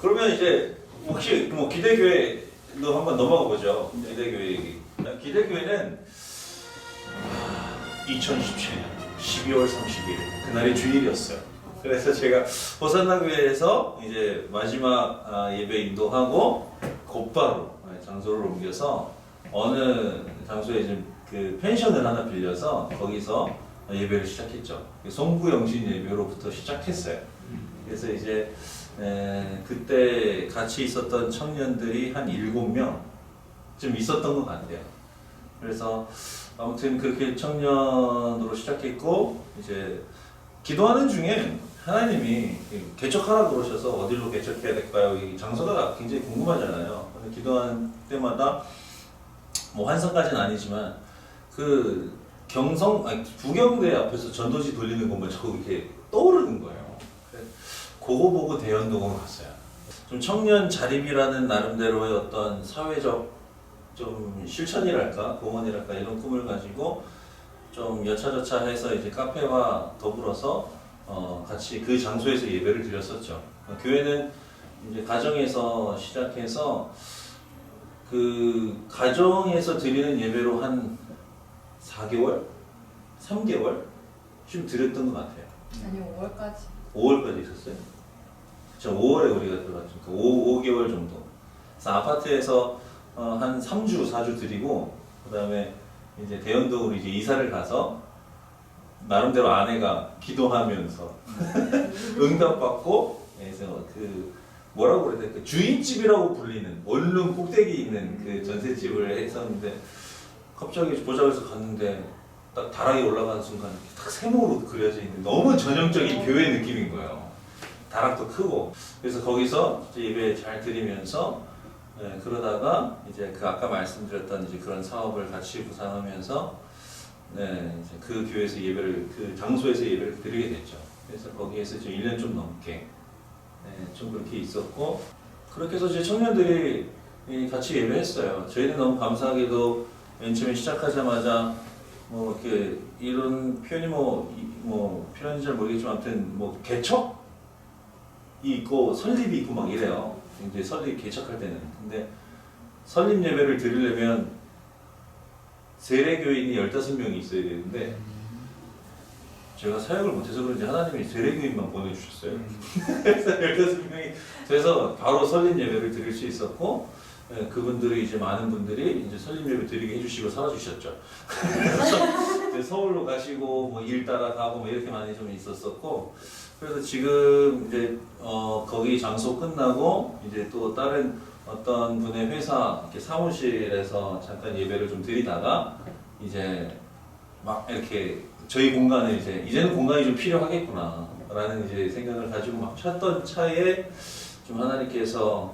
그러면 이제 혹시 뭐 기대교회도 한번 넘어가 보죠. 기대교회 얘기. 기대교회는 2017년 12월 30일 그날이 주일이었어요. 그래서 제가 호산나 교회에서 이제 마지막 예배 인도하고 곧바로 장소를 옮겨서 어느 장소에 이제 그 펜션을 하나 빌려서 거기서 예배를 시작했죠. 송구영신 예배로부터 시작했어요. 그래서 이제 그때 같이 있었던 청년들이 한 7명 좀 있었던 것 같아요. 그래서 아무튼 그렇게 청년으로 시작했고 이제 기도하는 중에 하나님이 개척하라 그러셔서 어디로 개척해야 될까요? 이 장소가 굉장히 궁금하잖아요. 기도하는 때마다 뭐 환상까지는 아니지만 그 부경대 앞에서 전도지 돌리는 것만 자꾸 이렇게 떠오르는 거예요. 그거 보고 대연동으로 갔어요. 좀 청년 자립이라는 나름대로의 어떤 사회적 좀 실천이랄까, 공헌이랄까 이런 꿈을 가지고 좀 여차저차해서 이제 카페와 더불어서 같이 그 장소에서 예배를 드렸었죠. 교회는 이제 가정에서 시작해서 그 가정에서 드리는 예배로 한 4개월, 3개월 좀 드렸던 것 같아요. 아니 5월까지. 5월까지 있었어요. 그쵸, 5월에 우리가 들어갔죠. 그러니까 5개월 정도. 그래서 아파트에서 한 3주, 4주 드리고, 그 다음에 이제 대연동으로 이제 이사를 가서, 나름대로 아내가 기도하면서 응답받고, 그래서 그, 뭐라고 그래야 될까? 주인집이라고 불리는 원룸 꼭대기 있는 그 전셋집을 했었는데, 갑자기 보자고해서 갔는데, 딱 다락에 올라가는 순간, 딱 세모로 그려져 있는 너무 전형적인 교회 느낌인 거예요. 다락도 크고. 그래서 거기서 예배 잘 드리면서, 그러다가 이제 그 아까 말씀드렸던 이제 그런 사업을 같이 구상하면서 이제 그 교회에서 예배를 그 장소에서 예배를 드리게 됐죠. 그래서 거기에서 지금 1년 좀 넘게 좀 그렇게 있었고 그렇게 해서 이제 청년들이 같이 예배했어요. 저희는 너무 감사하게도 맨 처음에 시작하자마자 뭐 이렇게 이런 표현이 뭐 필요한지 잘 모르겠지만 아무튼 뭐 개척이 있고 설립이 있고 막 이래요. 이제 설립 개척할 때는. 근데 설립 예배를 드리려면 세례교인이 15명이 있어야 되는데 제가 사역을 못해서 그런지 하나님이 세례교인만 보내주셨어요. 그래서 15명이 돼서 바로 설립 예배를 드릴 수 있었고 그분들이 이제 많은 분들이 이제 설립 예배 드리게 해주시고 사라지셨죠. 그래서 이제 서울로 가시고 뭐 일 따라가고 뭐 이렇게 많이 좀 있었었고 그래서 지금 이제 거기 장소 끝나고 이제 또 다른 어떤 분의 회사 이렇게 사무실에서 잠깐 예배를 좀 드리다가 이제 막 이렇게 저희 공간에 이제는 공간이 좀 필요하겠구나라는 이제 생각을 가지고 막 찾던 차에 좀 하나님께서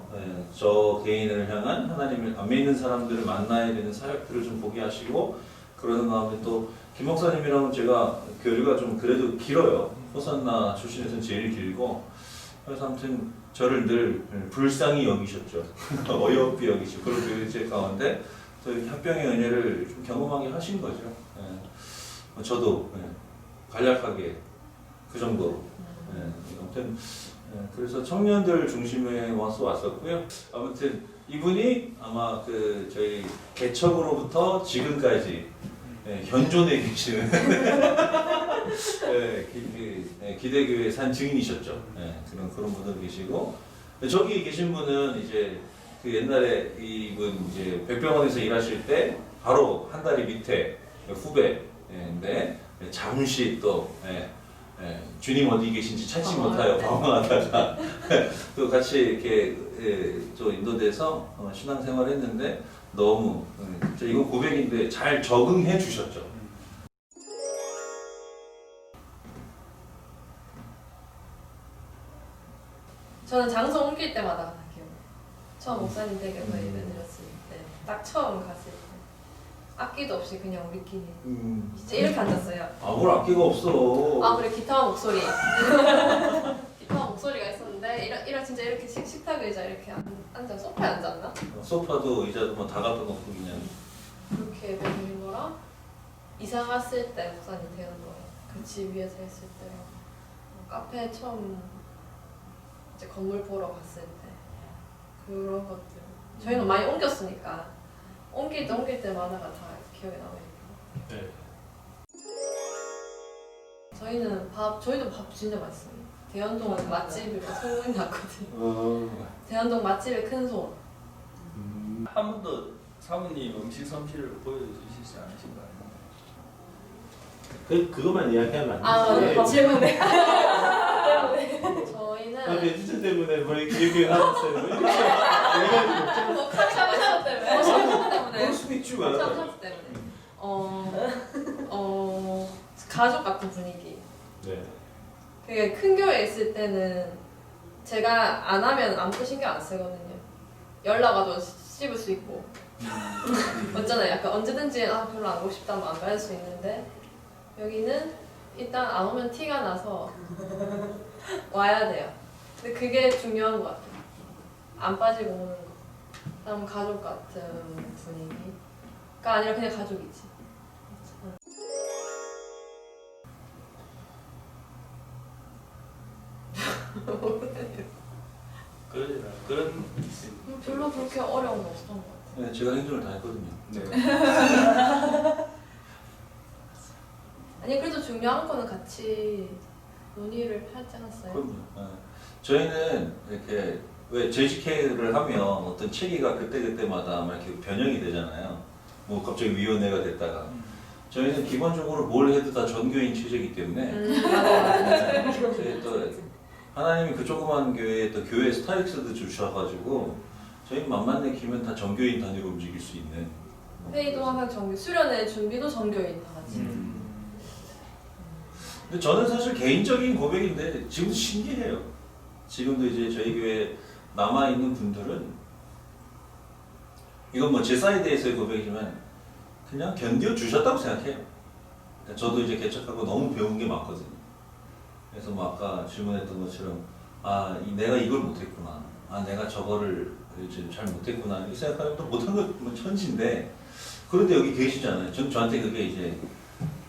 저 개인을 향한 하나님을 안 믿는 사람들을 만나야 되는 사역들을 좀 보게 하시고 그러는 가운데 또 김 목사님이랑은 제가 교류가 좀 그래도 길어요. 호산나 출신에서는 제일 길고 그래서 아무튼 저를 늘 불쌍히 여기셨죠. 어여삐 여기시고 그런 교회 가운데 또 이렇게 합병의 은혜를 좀 경험하게 하신 거죠. 저도 간략하게 그 정도로 아무튼 그래서 청년들 중심에 왔었고요. 아무튼 이분이 아마 그 저희 개척으로부터 지금까지 현존에 계시는 기대교회 산 증인이셨죠. 그런 분들 계시고 저기 계신 분은 이제 그 옛날에 이분 이제 백병원에서 일하실 때 바로 한 다리 밑에 후배인데 잠시 또 주님 어디 계신지 찾지 못하여 방황하다가 또 같이 이렇게 또 인도돼서 신앙생활했는데 너무 이건 고백인데 잘 적응해 주셨죠. 저는 장소 옮길 때마다 다 기억나요. 처음 목사님 댁에서 예배 드렸을 때, 딱 처음 갔을 때 악기도 없이 그냥 우리끼리 진짜 이렇게 앉았어요. 뭘 악기가 없어. 그래 기타와 목소리. 기타와 목소리가 있었는데 이런 진짜 이렇게 식탁 의자 이렇게 앉아 소파에 앉았나? 소파도 의자도 뭐 다 갖다 놓고 그냥 그렇게 예배 드린 거랑 이사 갔을 때 목사님 되는 거예요. 그 집 위에서 했을 때랑 카페 처음 이제 건물 보러 갔을 때 그런 것들. 저희는 많이 옮겼으니까 옮길 때마다가 다 기억에 남아요. 네. 저희도 밥 진짜 맛있어요. 대현동은 맛집으로 소문이 났거든요. 대현동 맛집의 큰 소원. 한 번 더 사모님 음식 솜씨를 보여주시지 않으신가요? 그것만 이야기하면 안 돼. 네. 질문에. 아, 저희는 매주차 때문에 뭐 이렇게 나왔어요. 뭐 이렇게 해가지고. 샤브샤브 때문에. 샤브샤브 때문에. 그럴 수도 있지 왜? 샤브샤브 때문에. 가족 같은 분위기. 네. 그게 큰 교회에 있을 때는 제가 안 하면 아무것도 신경 안 쓰거든요. 연락 와도 씹을 수 있고. 맞잖아요. 약간 언제든지 별로 안 오고 싶다면 안 갈 수 있는데 여기는 일단 안 오면 티가 나서 와야 돼요. 근데 그게 중요한 것 같아요. 안 빠지고 오는 거. 그다음 가족 같은 분위기가 아니라 그냥 가족이지. 그런 별로 그렇게 어려운 거 없었던 것 같아요. 네, 제가 행정을 다 했거든요. 네. 아니 그래도 중요한 거는 같이 논의를 하지 않았어요? 그럼요. 네. 저희는 이렇게 왜 재직회를 하면 어떤 체계가 그때그때마다 아마 이렇게 변형이 되잖아요. 뭐 갑자기 위원회가 됐다가 저희는 기본적으로 뭘 해도 다 전교인 체제이기 때문에 맞아요. 저희 또 하나님이 그 조그만 교회에 또 교회 스타렉스도 주셔가지고 저희 맘만 내키면 다 전교인 단위로 움직일 수 있는 회의도 항상 정규, 수련회 준비도 정교인 다 같이. 근데 저는 사실 개인적인 고백인데 지금도 신기해요. 지금도 이제 저희 교회 남아있는 분들은 이건 뭐 제 사이드에서의 고백이지만 그냥 견뎌주셨다고 생각해요. 그러니까 저도 이제 개척하고 너무 배운 게 많거든요. 그래서 뭐 아까 질문했던 것처럼 내가 이걸 못했구나. 내가 저거를 잘 못했구나. 이렇게 생각하면 또 못한 건 뭐 천지인데 그런데 여기 계시잖아요. 저한테 그게 이제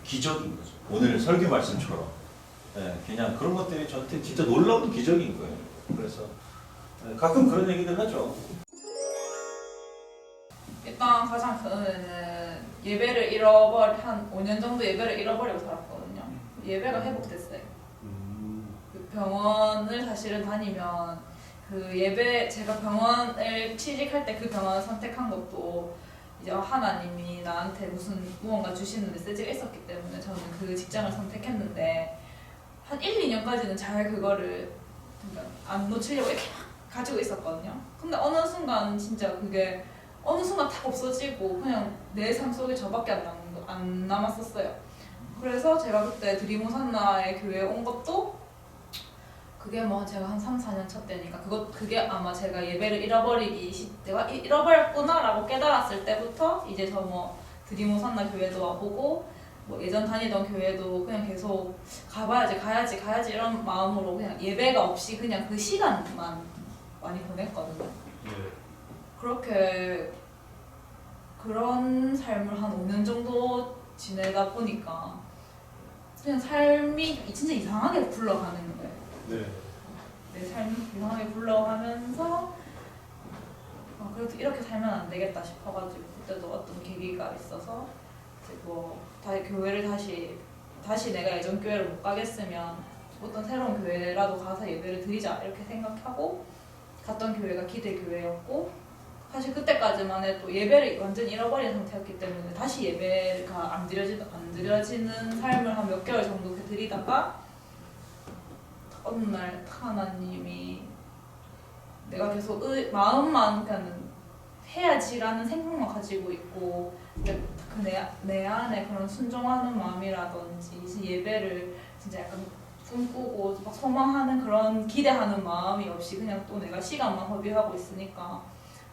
기적인 거죠. 오늘 설교 말씀처럼. 네, 그냥 그런 것들이 저한테 진짜 놀라운 기적인 거예요. 그래서 가끔 그런 얘기들 하죠. 일단 가장 큰는 예배를 한 5년 정도 예배를 잃어버리고 살았거든요. 예배가 회복됐어요. 그 병원을 사실은 다니면 제가 병원을 취직할 때 그 병원을 선택한 것도 이제 하나님이 나한테 무언가 주시는 메시지가 있었기 때문에 저는 그 직장을 선택했는데 한 1, 2년까지는 잘 그거를 그러니까 안 놓치려고 이렇게 가지고 있었거든요. 근데 어느 순간 진짜 그게 어느 순간 탁 없어지고 그냥 내 삶 속에 저밖에 안 남았었어요. 그래서 제가 그때 드림호산나의 교회에 온 것도 그게 뭐 제가 한 3, 4년 차 때니까 그게 아마 제가 예배를 내가 잃어버렸구나라고 깨달았을 때부터 이제 저 뭐 드림호산나 교회도 와보고 뭐 예전 다니던 교회도 그냥 계속 가야지 이런 마음으로 그냥 예배가 없이 그냥 그 시간만 많이 보냈거든요. 그렇게 그런 삶을 한 5년 정도 지내다 보니까 그냥 삶이 진짜 이상하게 굴러가는 거예요. 네. 내 삶이 이상하게 굴러가면서 그래도 이렇게 살면 안 되겠다 싶어가지고 그때도 어떤 계기가 있어서 이제 뭐 교회를 다시 내가 예전 교회를 못 가겠으면 어떤 새로운 교회라도 가서 예배를 드리자 이렇게 생각하고 갔던 교회가 기대교회였고 사실 그때까지만 해도 예배를 완전히 잃어버린 상태였기 때문에 다시 예배가 안 드려지는 삶을 한 몇 개월 정도 드리다가 어느 날 하나님이 내가 계속 마음만 그냥 해야지라는 생각만 가지고 있고 내 안에 그런 순종하는 마음이라든지 예배를 진짜 약간 꿈꾸고 막 소망하는 그런 기대하는 마음이 없이 그냥 또 내가 시간만 허비하고 있으니까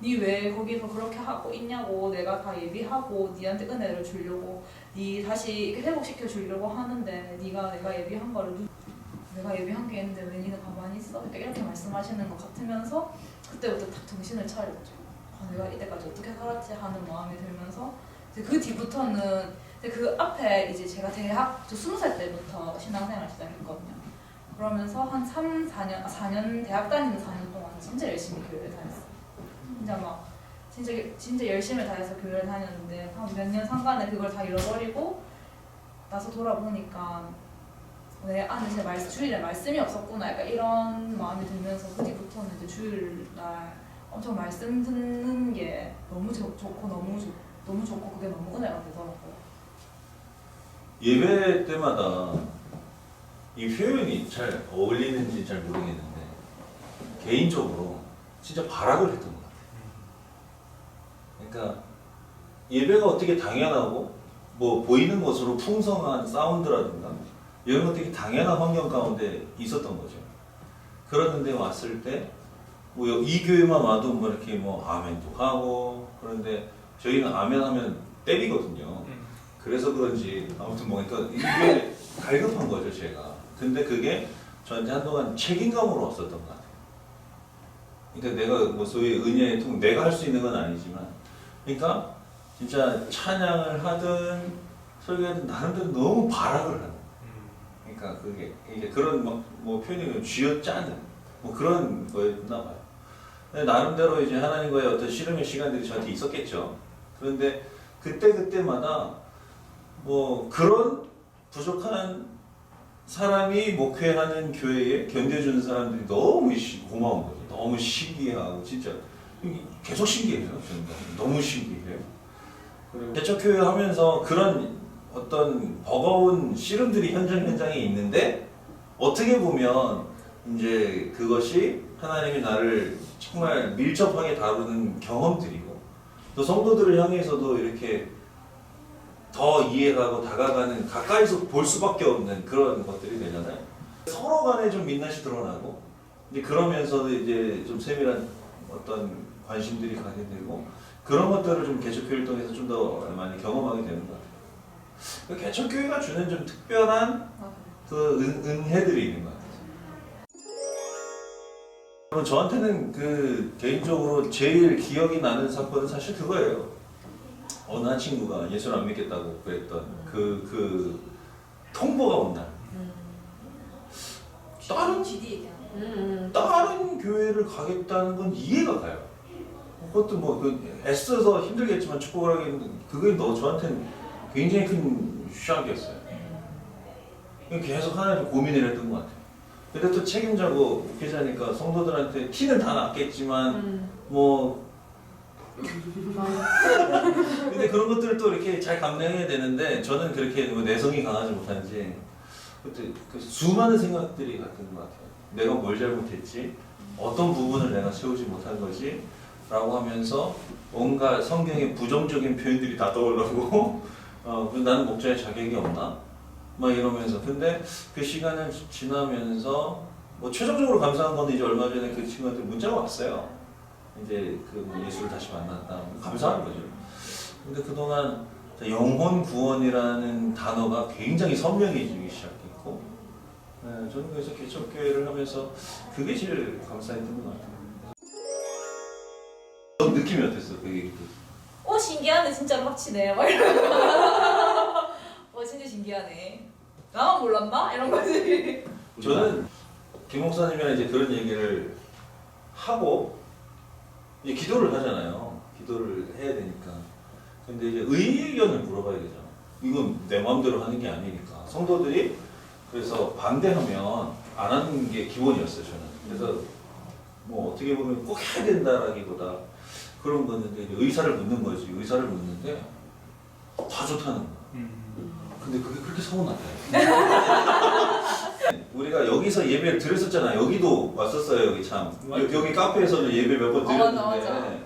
니 왜 거기서 그렇게 하고 있냐고 내가 다 예비하고 니한테 은혜를 주려고 니 다시 회복시켜 주려고 하는데 내가 예비한 게 있는데 왜 니는 가만히 있어? 이렇게 말씀하시는 것 같으면서 그때부터 딱 정신을 차렸죠. 내가 이때까지 어떻게 살았지 하는 마음이 들면서 이제 그 뒤부터는 그 앞에 이제 제가 저 20살 때부터 신앙생활 시작했거든요. 그러면서 한 4년 대학 다니는 4년 동안 진짜 열심히 교회를 다녔어요. 진짜 막 진짜 열심히 다해서 교회를 다녔는데 한 몇 년 상간에 그걸 다 잃어버리고 나서 돌아보니까 내 안에 주일에 말씀이 없었구나 약간 이런 마음이 들면서 그 뒤부터는 이제 주일날 엄청 말씀 듣는 게 너무 좋고 너무 좋고 그게 너무 은혜가 되더라고요. 예배 때마다 이 표현이 잘 어울리는지 잘 모르겠는데 개인적으로 진짜 발악을 했던 것 같아요. 그러니까 예배가 어떻게 당연하고 뭐 보이는 것으로 풍성한 사운드라든가 이런 것들이 당연한 환경 가운데 있었던 거죠. 그러는데 왔을 때 뭐 이 교회만 와도 뭐 이렇게 뭐 아멘도 하고 그런데 저희는 아멘 하면 때리거든요. 그래서 그런지 아무튼 뭐 그러니까 이게 갈급한 거죠 제가. 근데 그게 저한테 한동안 책임감으로 왔었던 것 같아요. 그러니까 내가 뭐 소위 은혜의 통 내가 할 수 있는 건 아니지만 그러니까 진짜 찬양을 하든 설교하든 나름대로 너무 발악을 하는. 그러니까 그게 이제 그런 뭐 표현이 쥐어짜는 뭐 그런 거였나 봐요. 근데 나름대로 이제 하나님과의 어떤 씨름의 시간들이 저한테 있었겠죠. 그런데 그때마다 뭐 그런 부족한 사람이 목회하는 교회에 견뎌주는 사람들이 너무 고마운 거죠. 너무 신기하고 진짜 계속 신기해요. 저는 너무 신기해요. 그리고 개척교회 하면서 그런 어떤 버거운 씨름들이 현장에 있는데 어떻게 보면 이제 그것이 하나님이 나를 정말 밀접하게 다루는 경험들이고 또 성도들을 향해서도 이렇게 더 이해가고 다가가는 가까이서 볼 수밖에 없는 그런 것들이 되잖아요. 서로 간에 좀 민낯이 드러나고 이제 그러면서도 이제 좀 세밀한 어떤 관심들이 가게 되고 그런 것들을 좀 개척교회를 통해서 좀 더 많이 경험하게 되는 것 같아요. 개척교회가 주는 좀 특별한 그 은혜들이 있는 것 같아요. 저한테는 그 개인적으로 제일 기억이 나는 사건은 사실 그거예요. 어느 한 친구가 예수를 안 믿겠다고 그랬던 그 통보가 온 날. 다른 교회를 가겠다는 건 이해가 가요. 그것도 뭐 애써서 힘들겠지만 축복을 하겠는 그게 저한테는 굉장히 큰 샥이었어요. 계속 하나님 고민을 했던 것 같아요. 근데 또 책임자고 목회자니까 성도들한테 티는 다 났겠지만 뭐 근데 그런 것들을 또 이렇게 잘 감내해야 되는데 저는 그렇게 뭐 내성이 강하지 못한지 그때 그 수많은 생각들이 갔던 것 같아요. 내가 뭘 잘못했지? 어떤 부분을 내가 채우지 못한 거지? 라고 하면서 뭔가 성경의 부정적인 표현들이 다 떠올라오고 나는 목자의 자격이 없나? 막 이러면서 근데 그 시간을 지나면서 뭐 최종적으로 감사한 건 이제 얼마 전에 그 친구한테 문자가 왔어요. 이제 그 예수를 다시 만났다. 감사한 거죠. 근데 그동안 영혼 구원이라는 단어가 굉장히 선명해지기 시작했고, 네, 저는 그래서 개척교회를 하면서 그게 제일 감사했던 것 같아요. 너 느낌이 어땠어? 그 얘기 듣고? 신기하네 진짜로 합치네 막 이러면서 진짜 신기하네 나만 몰랐나? 이런 거지. 저는 김 목사님이랑 이제 그런 얘기를 하고 이제 기도를 하잖아요. 기도를 해야 되니까. 근데 이제 의견을 물어봐야 되잖아. 이건 내 마음대로 하는 게 아니니까. 성도들이 그래서 반대하면 안 하는 게 기본이었어요, 저는. 그래서 뭐 어떻게 보면 꼭 해야 된다라기보다 그런 거였는데 의사를 묻는 거지. 의사를 묻는데 다 좋다는 거야. 근데 그게 그렇게 서운하대. 우리가 여기서 예배를 드렸었잖아. 여기도 왔었어요. 여기 참. 여기 카페에서는 예배 몇 번 드렸는데 맞아.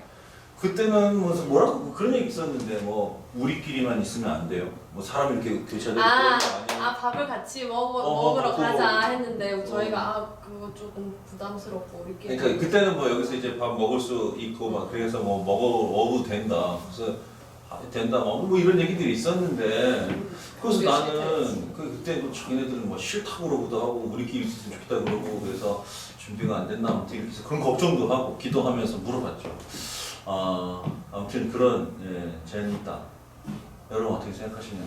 그때는 무슨 뭐라고 그런 얘기 있었는데 뭐 우리끼리만 있으면 안 돼요. 뭐 사람 이렇게 드셔야 되는 거 아니에요. 밥을 같이 먹으러 먹고. 가자 했는데 저희가 그거 조금 부담스럽고 우리끼리. 그러니까 그때는 뭐 여기서 이제 밥 먹을 수 있고 막 그래서 뭐 먹어도 된다. 그래서 된다 뭐 이런 얘기들이 있었는데 그래서 나는 그때 뭐 자기네들은 뭐 싫다고 그러기도 하고 우리끼리 있으면 좋겠다 그러고 그래서 준비가 안 됐나 아무튼 이렇게 해서 그런 걱정도 하고 기도하면서 물어봤죠. 아무튼 그런 제안이 있다. 여러분 어떻게 생각하시냐?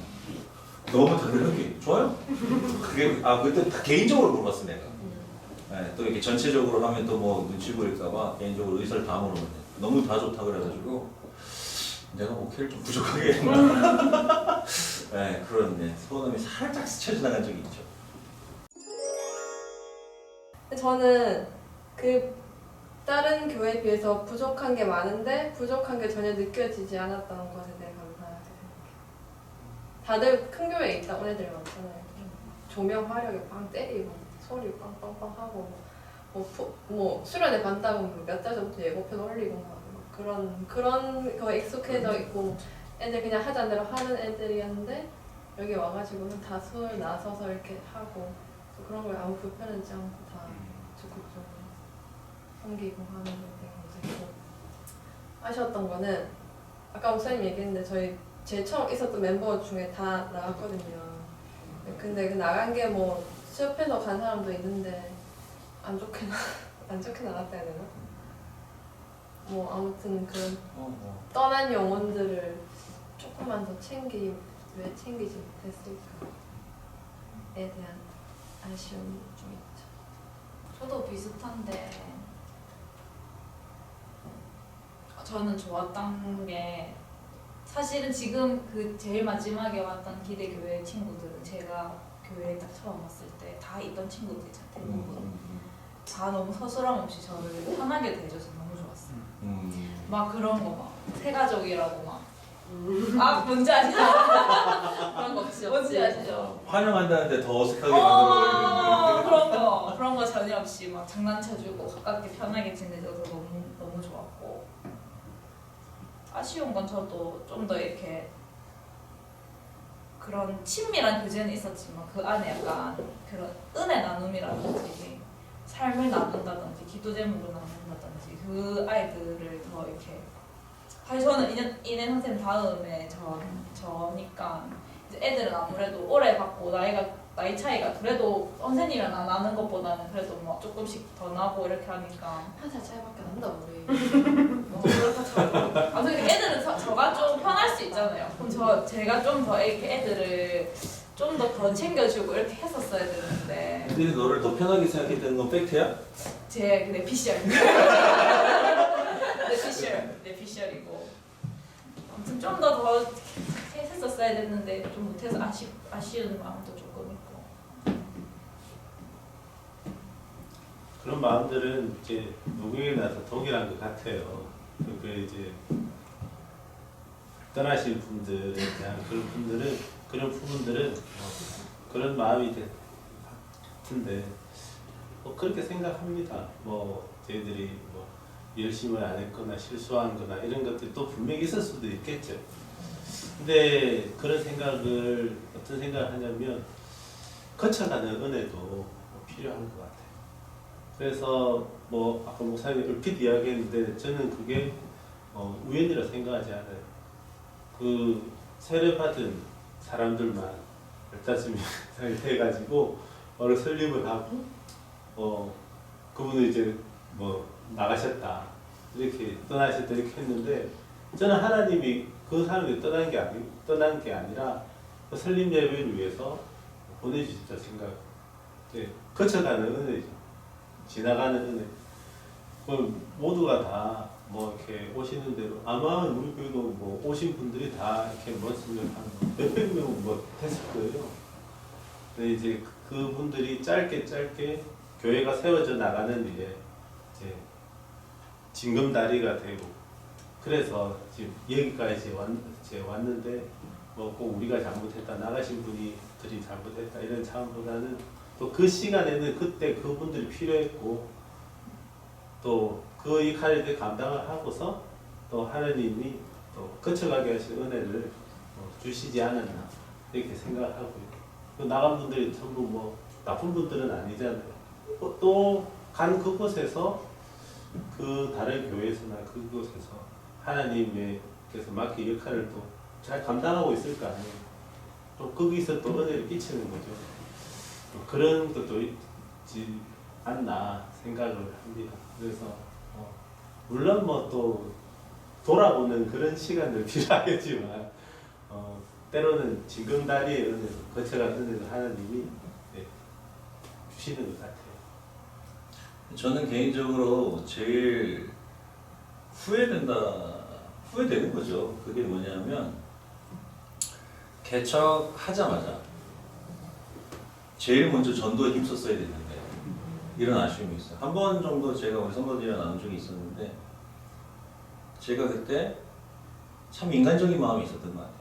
너무 다들 여기 좋아요? 그게 그때 다 개인적으로 물어봤어 내가. 또 이렇게 전체적으로 하면 또 뭐 눈치 보일까봐 개인적으로 의사를 다 물어봤네. 너무 다 좋다 그래가지고 내가 목회를 좀 부족하게 했나. 네, 그런 소원함이 살짝 스쳐 지나간 적이 있죠. 근데 저는 그 다른 교회에 비해서 부족한 게 많은데 부족한 게 전혀 느껴지지 않았던 것에 대해 감사하게 생각해요. 다들 큰 교회에 있다 온 애들 많잖아요. 조명 화력에 빵 때리고 소리 빵빵빵 하고 뭐 수련회 간다고 몇 달 전부터 예고편 올리고 막 그런 거에 익숙해져 있고 애들 그냥 하자는 대로 하는 애들이었는데 여기 와가지고는 다 손을 나서서 이렇게 하고 그런 거에 아무 불편하지 않고 다 적극적으로 섬기고 하는 게 되게 감사했고 아쉬웠던 거는 아까 목사님 얘기했는데 제 처음 있었던 멤버 중에 다 나갔거든요. 근데 그 나간 게 뭐 수업해서 간 사람도 있는데 안 좋게 나갔다 해야 되나? 뭐 아무튼 그런 떠난 영혼들을 조금만 더 왜 챙기지 못했을까에 대한 아쉬움이 좀 있죠. 저도 비슷한데 저는 좋았던 게 사실은 지금 그 제일 마지막에 왔던 기대교회 친구들은 제가 교회에 딱 처음 왔을 때 다 있던 친구들이잖아요. 대부분 다 너무 서스럼 없이 저를 편하게 대해줘서 너무 좋았어요. 막 그런 거 막 새가족이라고 막 뭔지 아시죠? 그런 거 없이 뭔지 아시죠? 환영한다는데 더 어색하게 만들어버리는 그런 거 전혀 없이 막 장난쳐주고 가깝게 편하게 지내줘서 너무 좋았고 아쉬운 건 저도 좀 더 이렇게 그런 친밀한 교제는 있었지만 그 안에 약간 그런 은혜 나눔이라든지 삶을 나눈다든지 기도 제목을 나눈다든지 그 아이들을 더 이렇게 사실 저는 이내 선생님 다음에 저니까 이제 애들은 아무래도 오래 받고 나이 차이가 그래도 선생님이랑 나는 것보다는 그래도 뭐 조금씩 더 나고 이렇게 하니까 한 살 차이밖에 안 난다 우리. 그렇다 쳐도 근데 애들은 저가 좀 편할 수 있잖아요. 그럼 제가 좀 더 이렇게 애들을 좀 더 챙겨주고 이렇게 했었어야 되는데 애들이 너를 더 편하게 생각했다는 건 팩트야? 제 뇌피셜 뇌피셜이고 아무튼 좀 더 했었어야 됐는데 좀 못해서 아쉬운 마음도 조금 있고 그런 마음들은 이제 녹용에 나서 동일한 것 같아요. 그러니까 이제 떠나신 분들에 대한 그런 부분들은 그런 마음이 같은데 그렇게 생각합니다. 뭐 저희들이 뭐 열심을 안 했거나 실수한 거나 이런 것들이 또 분명히 있을 수도 있겠죠. 근데 그런 어떤 생각을 하냐면 거쳐가는 은혜도 필요한 것 같아요. 그래서 뭐 아까 목사님 얼핏 이야기했는데 저는 그게 우연이라 생각하지 않아요. 그 세례받은 사람들만 15명이 돼가지고 설립을 하고 그분은 이제 뭐 나가셨다 이렇게 떠나셨다 이렇게 했는데 저는 하나님이 그 사람이 떠난 게 아니라 그 설립 예배를 위해서 보내주셨다 생각. 거쳐가는 은혜죠. 지나가는 은혜. 모두가 다 뭐 이렇게 오시는 대로 아마 우리 교회도 뭐 오신 분들이 다 이렇게 모였으면 한 몇백 명 뭐 됐을 거예요. 근데 이제 그분들이 짧게 교회가 세워져 나가는 이제 징검다리가 되고 그래서 지금 여기까지 왔는데 뭐 꼭 우리가 잘못했다 나가신 분들이 잘못했다 이런 차원보다는 또 그 시간에는 그때 그분들이 필요했고 또 그 역할을 감당을 하고서 또 하나님이 또 거쳐가게 하신 은혜를 주시지 않았나 이렇게 생각하고요. 나간 분들이 전부 뭐 나쁜 분들은 아니잖아요. 또 간 그곳에서 그 다른 교회에서나 그곳에서 하나님께서 맡긴 역할을 또 잘 감당하고 있을 거 아니에요. 또 거기서 또 은혜를 끼치는 거죠. 그런 것도 있지 않나 생각을 합니다. 그래서 물론 뭐 또 돌아보는 그런 시간들 필요하겠지만 때로는 징검다리의 은혜로 거쳐간 은혜를 하나님이 주시는 것 같아요. 저는 개인적으로 제일 후회되는 거죠. 그게 뭐냐면 개척하자마자 제일 먼저 전도에 힘썼어야 됐는데 이런 아쉬움이 있어요. 한 번 정도 제가 우리 성도들이랑 나눈 적이 있었는데 제가 그때 참 인간적인 마음이 있었던 것 같아요.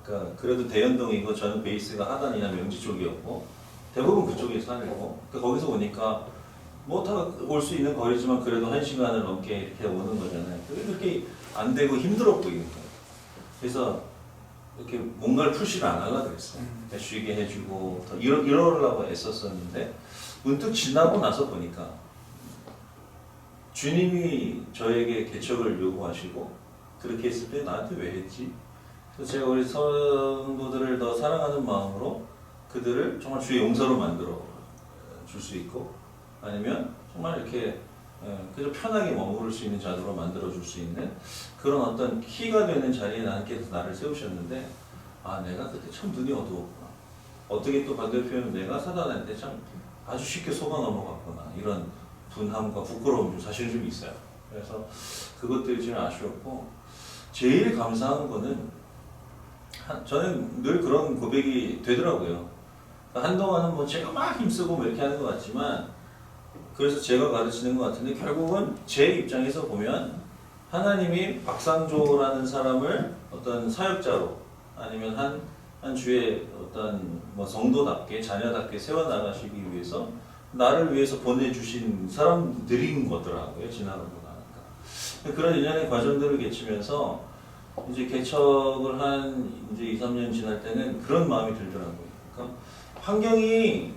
그러니까 그래도 대연동이고 저는 베이스가 하단이나 명지 쪽이었고 대부분 그쪽에 살고 거기서 오니까 뭐 다 올 수 있는 거리지만 그래도 1시간을 넘게 이렇게 오는 거잖아요. 그게 그렇게 안 되고 힘들어 보이는 거예요. 그래서 이렇게 뭔가를 푸시를 안 하려고 그랬어요. 쉬게 해주고 더 이러려고 애썼었는데 문득 지나고 나서 보니까 주님이 저에게 개척을 요구하시고 그렇게 했을 때 나한테 왜 했지? 그래서 제가 우리 성도들을 더 사랑하는 마음으로 그들을 정말 주의 용서로 만들어 줄 수 있고 아니면 정말 이렇게 그저 편하게 머무를 수 있는 자들로 만들어 줄 수 있는 그런 어떤 키가 되는 자리에 하나님께서 나를 세우셨는데 아 내가 그때 참 눈이 어두웠구나. 어떻게 또 반대표는 내가 사단한테 참 아주 쉽게 속아 넘어갔구나. 이런 분함과 부끄러움이 사실 좀 있어요. 그래서 그것들이 제일 아쉬웠고 제일 감사한 거는 저는 늘 그런 고백이 되더라고요. 한동안은 뭐 제가 막 힘쓰고 뭐 이렇게 하는 것 같지만 그래서 제가 가르치는 것 같은데 결국은 제 입장에서 보면 하나님이 박상조라는 사람을 어떤 사역자로 아니면 한 주의 어떤 뭐 성도답게 자녀답게 세워나가시기 위해서 나를 위해서 보내주신 사람들인 거더라고요. 지나가고 나니까. 그런 일련의 과정들을 거치면서 이제 개척을 한 이제 2, 3년 지날 때는 그런 마음이 들더라고요. 그러니까 환경이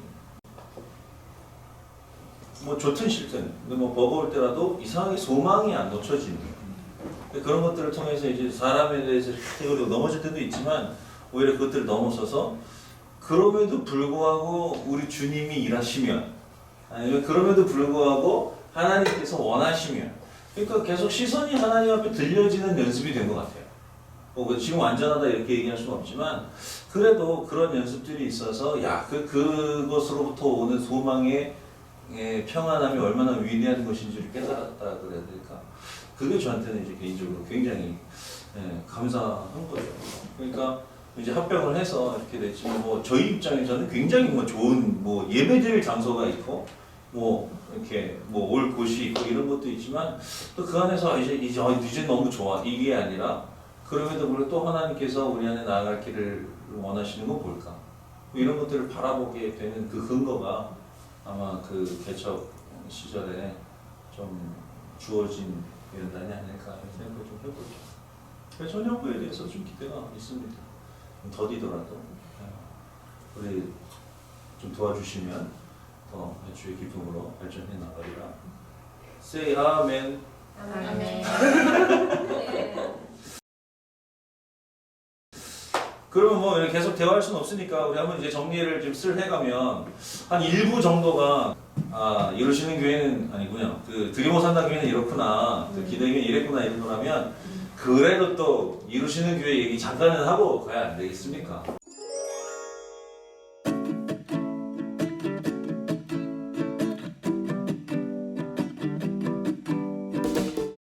뭐 좋든 싫든 뭐 버거울 때라도 이상하게 소망이 안 놓쳐지는 그런 것들을 통해서 이제 사람에 대해서 그리고 넘어질 때도 있지만 오히려 그것들을 넘어서서 그럼에도 불구하고 우리 주님이 일하시면 아니면 그럼에도 불구하고 하나님께서 원하시면 그러니까 계속 시선이 하나님 앞에 들려지는 연습이 된 것 같아요. 뭐 지금 완전하다 이렇게 얘기할 수는 없지만 그래도 그런 연습들이 있어서 야 그것으로부터 오는 소망의 평안함이 얼마나 위대한 것인지를 깨달았다 그래야 될까? 그게 저한테는 이제 개인적으로 굉장히 감사한 거죠. 그러니까 이제 합병을 해서 이렇게 됐지만 뭐 저희 입장에서는 굉장히 뭐 좋은 뭐 예배드릴 장소가 있고 뭐 이렇게 뭐 올 곳이 있고 이런 것도 있지만 또 그 안에서 이제 너무 좋아 이게 아니라 그럼에도 불구하고 또 하나님께서 우리 안에 나아갈 길을 원하시는 건 뭘까? 뭐 이런 것들을 바라보게 되는 그 근거가 아마 그 개척 시절에 좀 주어진 이런 날이 아닐까 이런 생각을 좀 해보죠. 그래서 전역부에 대해서 좀 기대가 있습니다. 더디더라도 우리 좀 도와주시면 더 주의 기쁨으로 발전해 나가리라. Say Amen. 아멘. 그러면 뭐 계속 대화할 수는 없으니까 우리 한번 이제 정리를 좀 쓸 해가면 한 일부 정도가 이루시는 교회는 아니군요. 그 드리모 산다 교회는 이렇구나. 그 기대교회는 이랬구나 이런 거라면 그래도 또 이루시는 교회 얘기 잠깐은 하고 가야 안 되겠습니까?